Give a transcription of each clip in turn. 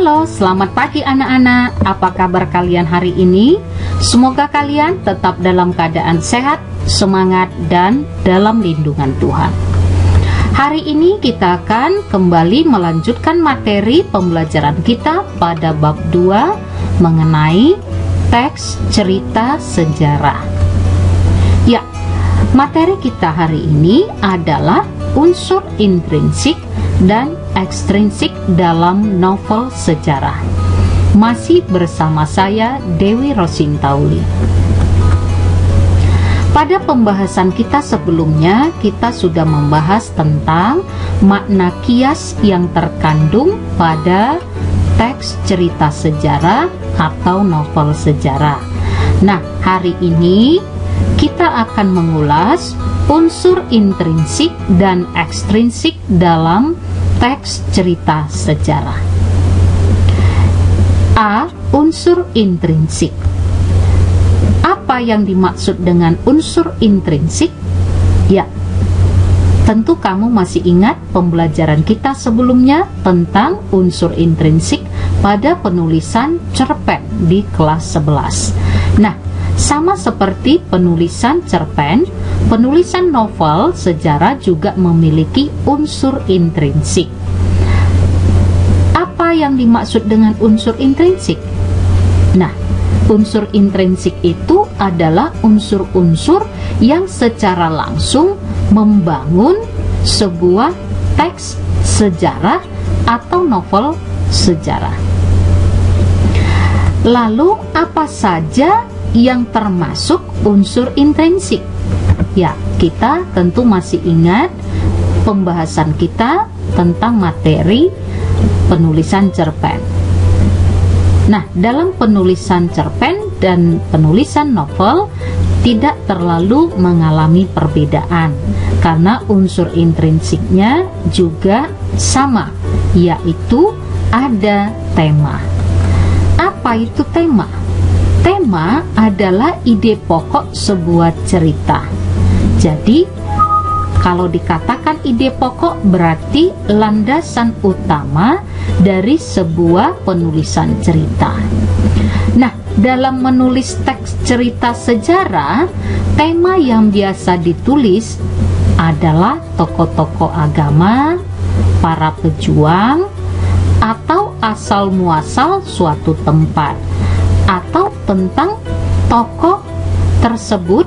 Halo, selamat pagi anak-anak. Apa kabar kalian hari ini? Semoga kalian tetap dalam keadaan sehat, semangat, dan dalam lindungan Tuhan. Hari ini kita akan kembali melanjutkan materi pembelajaran kita pada bab 2 mengenai teks cerita sejarah. Ya, materi kita hari ini adalah unsur intrinsik dan ekstrinsik dalam novel sejarah. Masih bersama saya, Dewi Rosintauli. Pada pembahasan kita sebelumnya, kita sudah membahas tentang makna kias yang terkandung pada teks cerita sejarah atau novel sejarah. Nah, hari ini kita akan mengulas unsur intrinsik dan ekstrinsik dalam teks cerita sejarah. A. Unsur intrinsik. Apa yang dimaksud dengan unsur intrinsik? Ya, tentu kamu masih ingat pembelajaran kita sebelumnya tentang unsur intrinsik pada penulisan cerpen di kelas 11. Nah, sama seperti penulisan cerpen, penulisan novel sejarah juga memiliki unsur intrinsik. Apa yang dimaksud dengan unsur intrinsik? Nah, unsur intrinsik itu adalah unsur-unsur yang secara langsung membangun sebuah teks sejarah atau novel sejarah. Lalu, apa saja yang termasuk unsur intrinsik? Ya, kita tentu masih ingat pembahasan kita tentang materi penulisan cerpen. Nah, dalam penulisan cerpen dan penulisan novel tidak terlalu mengalami perbedaan karena unsur intrinsiknya juga sama, yaitu ada tema. Apa itu tema? Tema adalah ide pokok sebuah cerita. Jadi, kalau dikatakan ide pokok berarti landasan utama dari sebuah penulisan cerita. Nah, dalam menulis teks cerita sejarah, tema yang biasa ditulis adalah tokoh-tokoh agama, para pejuang, atau asal-muasal suatu tempat, atau tentang tokoh tersebut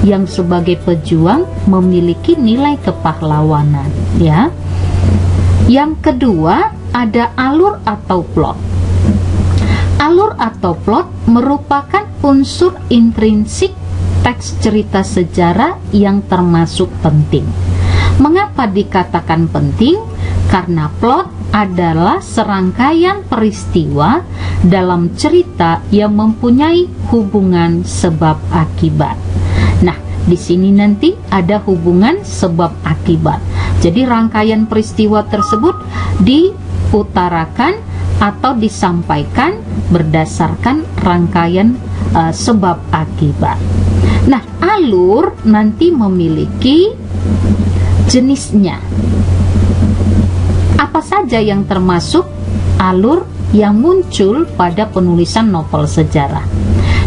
yang sebagai pejuang memiliki nilai kepahlawanan, ya. Yang kedua, ada alur atau plot. Alur atau plot merupakan unsur intrinsik teks cerita sejarah yang termasuk penting. Mengapa dikatakan penting? Karena plot adalah serangkaian peristiwa dalam cerita yang mempunyai hubungan sebab akibat. Nah, di sini nanti ada hubungan sebab akibat. Jadi rangkaian peristiwa tersebut diutarakan atau disampaikan berdasarkan rangkaian sebab akibat. Nah, alur nanti memiliki jenisnya. Apa saja yang termasuk alur yang muncul pada penulisan novel sejarah?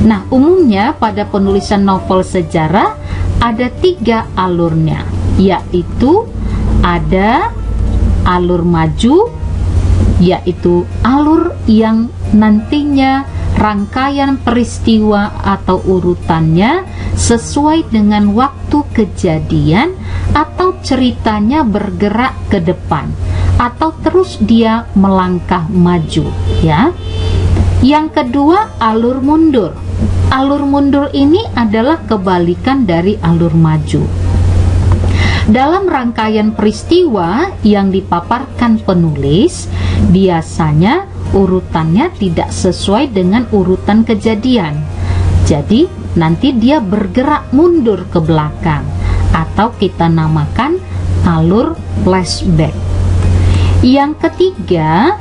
Nah, umumnya pada penulisan novel sejarah ada 3 alurnya, yaitu ada alur maju, yaitu alur yang nantinya rangkaian peristiwa atau urutannya sesuai dengan waktu kejadian atau ceritanya bergerak ke depan atau terus dia melangkah maju, ya. Yang kedua, alur mundur. Alur mundur ini adalah kebalikan dari alur maju. Dalam rangkaian peristiwa yang dipaparkan penulis, biasanya urutannya tidak sesuai dengan urutan kejadian. Jadi, nanti dia bergerak mundur ke belakang atau kita namakan alur flashback. Yang ketiga,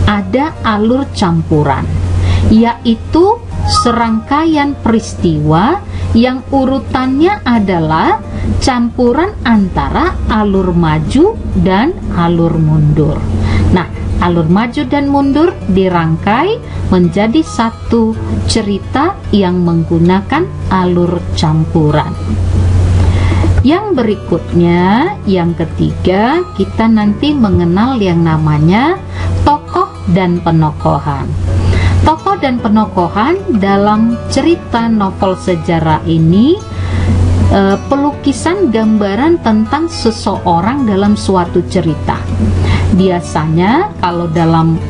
ada alur campuran, yaitu serangkaian peristiwa yang urutannya adalah campuran antara alur maju dan alur mundur. Nah, Alur maju dan mundur dirangkai menjadi satu cerita yang menggunakan alur campuran. Yang berikutnya, yang ketiga, kita nanti mengenal yang namanya tokoh dan penokohan. Tokoh dan penokohan dalam cerita novel sejarah ini pelukisan gambaran tentang seseorang dalam suatu cerita. Biasanya kalau dalam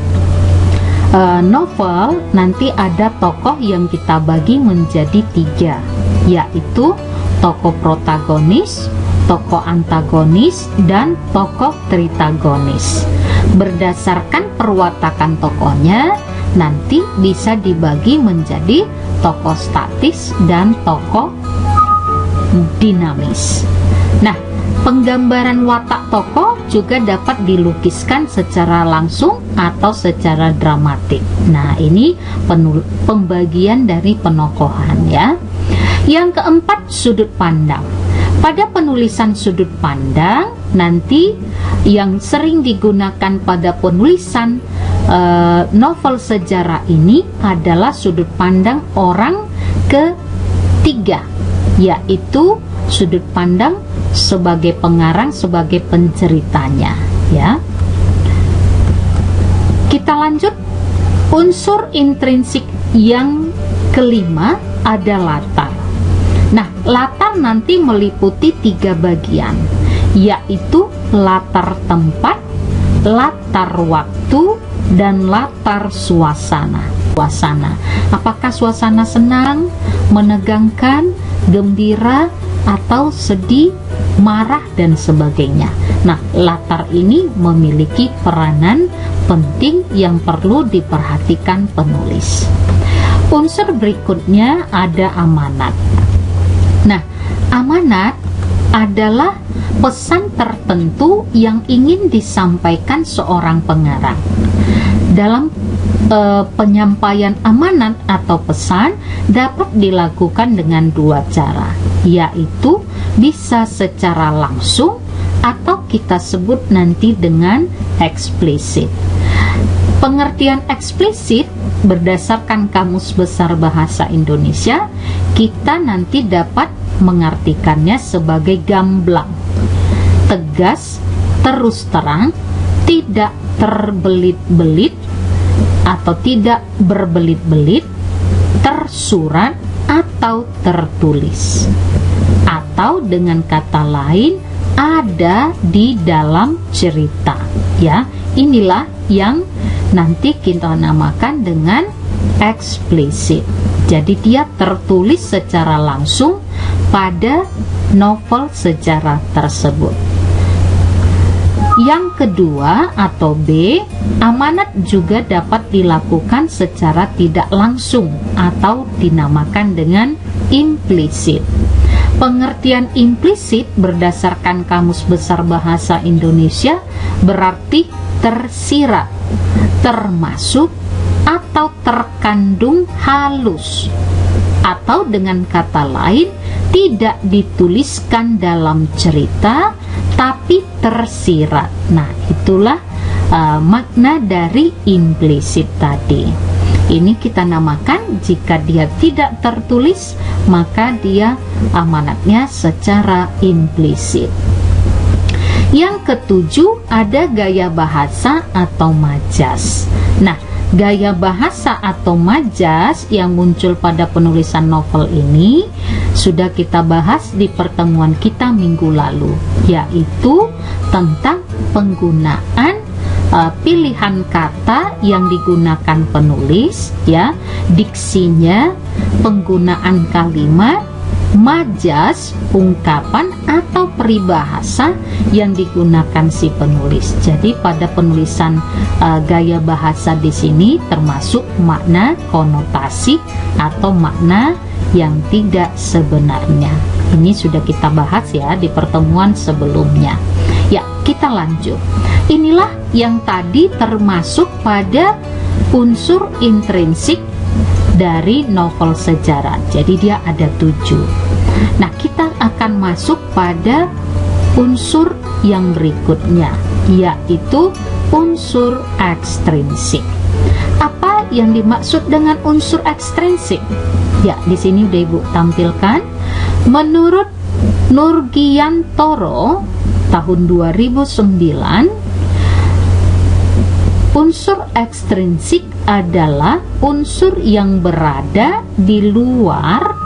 novel nanti ada tokoh yang kita bagi menjadi 3, yaitu tokoh protagonis, tokoh antagonis, dan tokoh tritagonis. Berdasarkan perwatakan tokohnya nanti bisa dibagi menjadi tokoh statis dan tokoh dinamis. Nah, penggambaran watak tokoh juga dapat dilukiskan secara langsung atau secara dramatik. Nah, ini pembagian dari penokohan ya. Yang keempat, sudut pandang. Pada penulisan sudut pandang nanti yang sering digunakan pada penulisan novel sejarah ini adalah sudut pandang orang ketiga, yaitu sudut pandang sebagai pengarang, sebagai penceritanya ya. Kita lanjut. Unsur intrinsik yang kelima ada latar. Nah, latar nanti meliputi 3 bagian, yaitu latar tempat, latar waktu, dan latar suasana. Apakah suasana senang, menegangkan, gembira, atau sedih, marah, dan sebagainya. Nah, latar ini memiliki peranan penting yang perlu diperhatikan penulis. Unsur berikutnya ada amanat. Nah, amanat adalah pesan tertentu yang ingin disampaikan seorang pengarang. Dalam penyampaian amanat atau pesan dapat dilakukan dengan 2 cara, yaitu bisa secara langsung atau kita sebut nanti dengan eksplisit. Pengertian eksplisit berdasarkan Kamus Besar Bahasa Indonesia, kita nanti dapat mengartikannya sebagai gamblang, tegas, terus terang, tidak terbelit-belit atau tidak berbelit-belit, tersurat atau tertulis, atau dengan kata lain ada di dalam cerita ya. Inilah yang nanti kita namakan dengan eksplisit. Jadi dia tertulis secara langsung pada novel sejarah tersebut. Yang kedua atau B, amanat juga dapat dilakukan secara tidak langsung atau dinamakan dengan implisit. Pengertian implisit berdasarkan Kamus Besar Bahasa Indonesia berarti tersirat, termasuk, atau terkandung halus, atau dengan kata lain tidak dituliskan dalam cerita tapi tersirat. Nah, itulah makna dari implisit tadi. Ini kita namakan jika dia tidak tertulis, maka dia amanatnya secara implisit. Yang ketujuh ada gaya bahasa atau majas. Nah, gaya bahasa atau majas yang muncul pada penulisan novel ini sudah kita bahas di pertemuan kita minggu lalu, yaitu tentang penggunaan pilihan kata yang digunakan penulis ya, diksinya, penggunaan kalimat, majas, ungkapan atau peribahasa yang digunakan si penulis. Jadi pada penulisan gaya bahasa di sini termasuk makna konotasi atau makna yang tidak sebenarnya. Ini sudah kita bahas ya di pertemuan sebelumnya. Ya, kita lanjut. Inilah yang tadi termasuk pada unsur intrinsik dari novel sejarah. Jadi dia ada 7. Nah, kita akan masuk pada unsur yang berikutnya, yaitu unsur ekstrinsik. Apa yang dimaksud dengan unsur ekstrinsik? Ya, di sini udah Ibu tampilkan. Menurut Nurgiantoro tahun 2009, unsur ekstrinsik adalah unsur yang berada di luar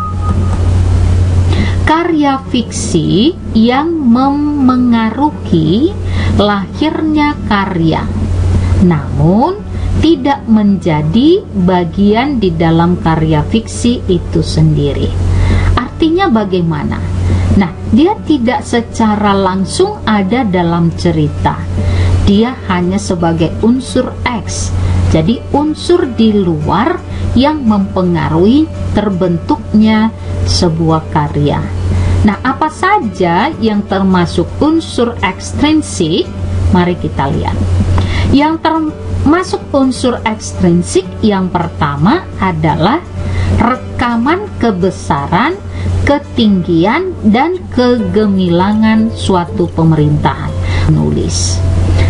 karya fiksi yang memengaruhi lahirnya karya, namun tidak menjadi bagian di dalam karya fiksi itu sendiri. Artinya bagaimana? Nah, dia tidak secara langsung ada dalam cerita. Dia hanya sebagai unsur X. Jadi unsur di luar yang mempengaruhi terbentuknya sebuah karya. Nah, apa saja yang termasuk unsur ekstrinsik? Mari kita lihat. Yang termasuk unsur ekstrinsik yang pertama adalah rekaman kebesaran, ketinggian, dan kegemilangan suatu pemerintahan. Nulis.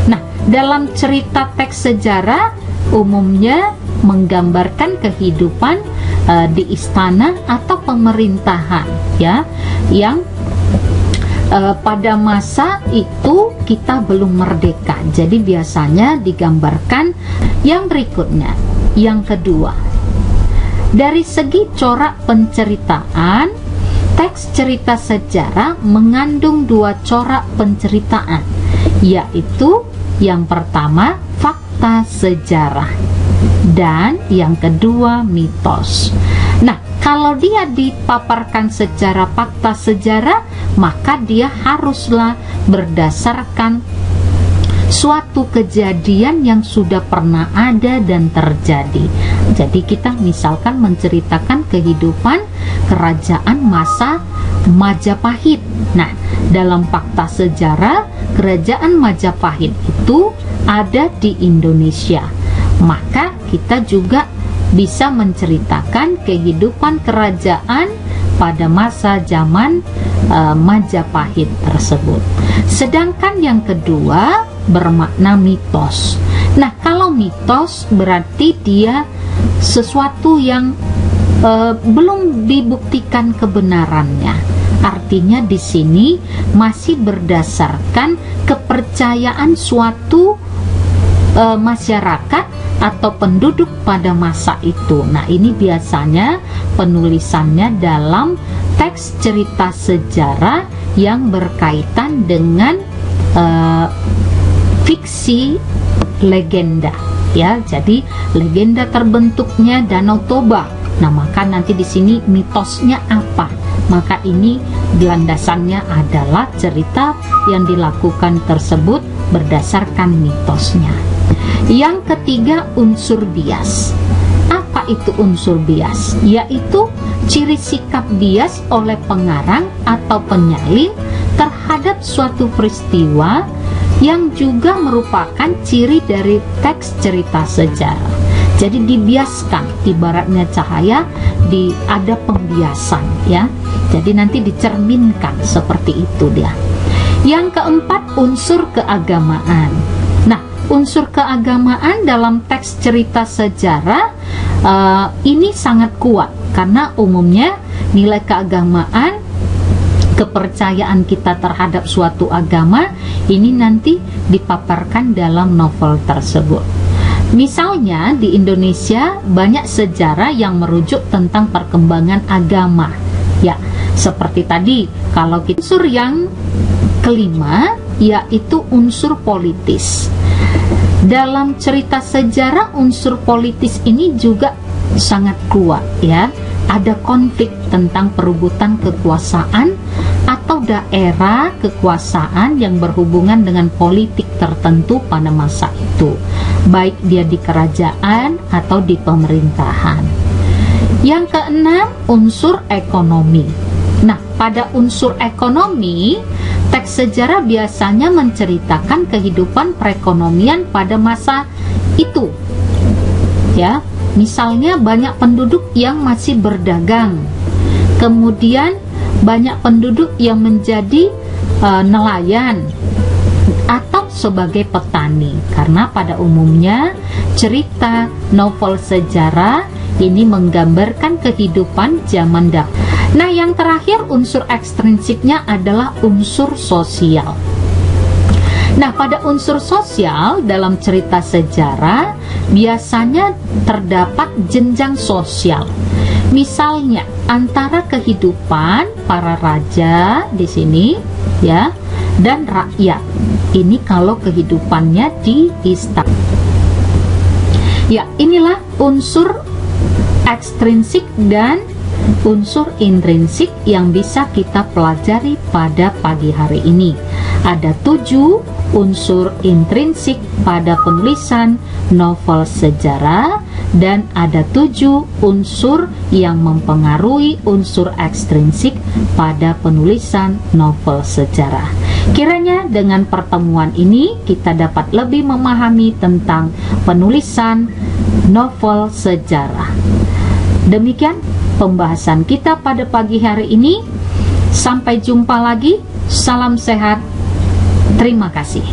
Nah, dalam cerita teks sejarah umumnya menggambarkan kehidupan di istana atau pemerintahan, ya, yang pada masa itu kita belum merdeka. Jadi biasanya digambarkan yang berikutnya. Yang kedua, dari segi corak penceritaan, teks cerita sejarah mengandung dua corak penceritaan, yaitu yang pertama fakta sejarah dan yang kedua mitos. Nah, kalau dia dipaparkan secara fakta sejarah, maka dia haruslah berdasarkan suatu kejadian yang sudah pernah ada dan terjadi. Jadi kita misalkan menceritakan kehidupan kerajaan masa Majapahit. Nah, dalam fakta sejarah, kerajaan Majapahit itu ada di Indonesia. Maka kita juga bisa menceritakan kehidupan kerajaan pada masa zaman Majapahit tersebut. Sedangkan yang kedua bermakna mitos. Nah, kalau mitos berarti dia sesuatu yang belum dibuktikan kebenarannya. Artinya di sini masih berdasarkan kepercayaan suatu masyarakat atau penduduk pada masa itu. Nah, ini biasanya penulisannya dalam teks cerita sejarah yang berkaitan dengan fiksi legenda, ya. Jadi legenda terbentuknya Danau Toba. Nah, maka nanti di sini mitosnya apa? Maka ini landasannya adalah cerita yang dilakukan tersebut berdasarkan mitosnya. Yang ketiga, unsur bias. Apa itu unsur bias? Yaitu ciri sikap bias oleh pengarang atau penyalin terhadap suatu peristiwa yang juga merupakan ciri dari teks cerita sejarah. Jadi dibiaskan, ibaratnya cahaya ada pembiasan, ya. Jadi nanti dicerminkan seperti itu dia. Yang keempat, unsur keagamaan. Nah, unsur keagamaan dalam teks cerita sejarah ini sangat kuat karena umumnya nilai keagamaan, kepercayaan kita terhadap suatu agama ini nanti dipaparkan dalam novel tersebut. Misalnya di Indonesia banyak sejarah yang merujuk tentang perkembangan agama, ya, seperti tadi. Kalau kita unsur yang kelima yaitu unsur politis. Dalam cerita sejarah unsur politis ini juga sangat kuat, ya. Ada konflik tentang perebutan kekuasaan atau daerah kekuasaan yang berhubungan dengan politik tertentu pada masa itu, baik dia di kerajaan atau di pemerintahan. Yang keenam, unsur ekonomi. Nah, pada unsur ekonomi, teks sejarah biasanya menceritakan kehidupan perekonomian pada masa itu, ya. Misalnya banyak penduduk yang masih berdagang, kemudian banyak penduduk yang menjadi nelayan, atau sebagai petani, karena pada umumnya cerita novel sejarah ini menggambarkan kehidupan zaman dahulu. Nah, yang terakhir unsur ekstrinsiknya adalah unsur sosial. Nah, pada unsur sosial dalam cerita sejarah biasanya terdapat jenjang sosial. Misalnya antara kehidupan para raja di sini ya dan rakyat. Ini kalau kehidupannya di istana. Ya, inilah unsur ekstrinsik dan unsur intrinsik yang bisa kita pelajari pada pagi hari ini. Ada 7 unsur intrinsik pada penulisan novel sejarah dan ada 7 unsur yang mempengaruhi unsur ekstrinsik pada penulisan novel sejarah. Kiranya dengan pertemuan ini kita dapat lebih memahami tentang penulisan novel sejarah. Demikian pembahasan kita pada pagi hari ini. Sampai jumpa lagi. Salam sehat. Terima kasih.